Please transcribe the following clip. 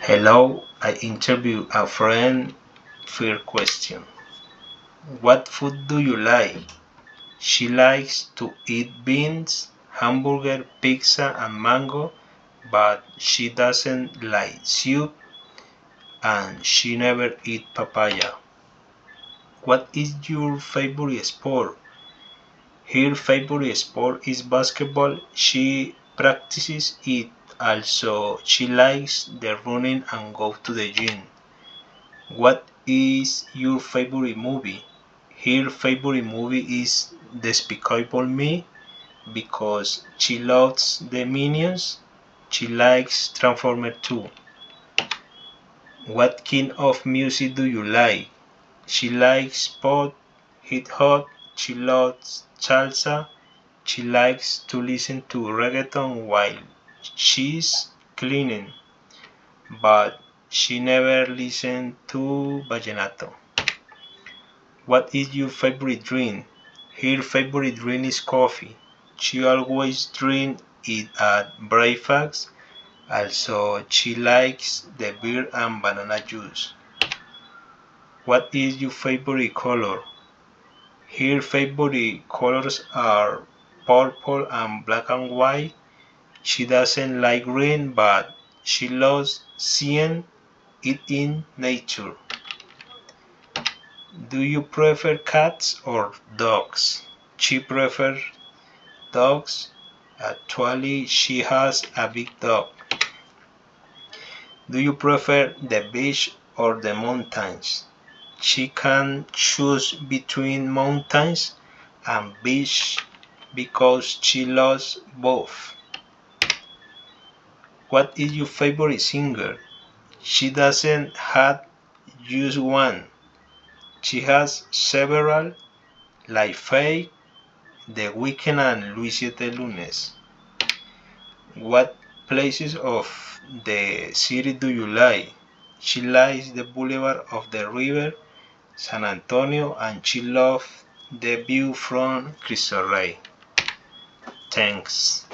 Hello, I interview a friend. First question. What food do you like? She likes to eat beans, hamburger, pizza, and mango, but she doesn't like soup and she never eat papaya. What is your favorite sport? Her favorite sport is basketball. She practices it. Also, she likes the running and go to the gym. What is your favorite movie? Her favorite movie is Despicable Me because she loves the Minions. She likes Transformers 2. What kind of music do you like? She likes pop, hip hop. She loves salsa. She likes to listen to reggaeton while she's cleaning, but she never listens to vallenato. What is your favorite drink? Her favorite drink is coffee. She always drinks it at breakfast. Also, she likes the beer and banana juice. What is your favorite color? Her favorite colors are purple and black and white. She doesn't like green, but she loves seeing it in nature. Do you prefer cats or dogs? She prefers dogs. Actually, she has a big dog. Do you prefer the beach or the mountains? She can choose between mountains and beach because she loves both. What is your favorite singer? She doesn't have just one. She has several, like Faye, The Weeknd, and Luis Siete Lunes. What places of the city do you like? She likes the boulevard of the river, San Antonio, and she loves the view from Cristo Rey. Thanks.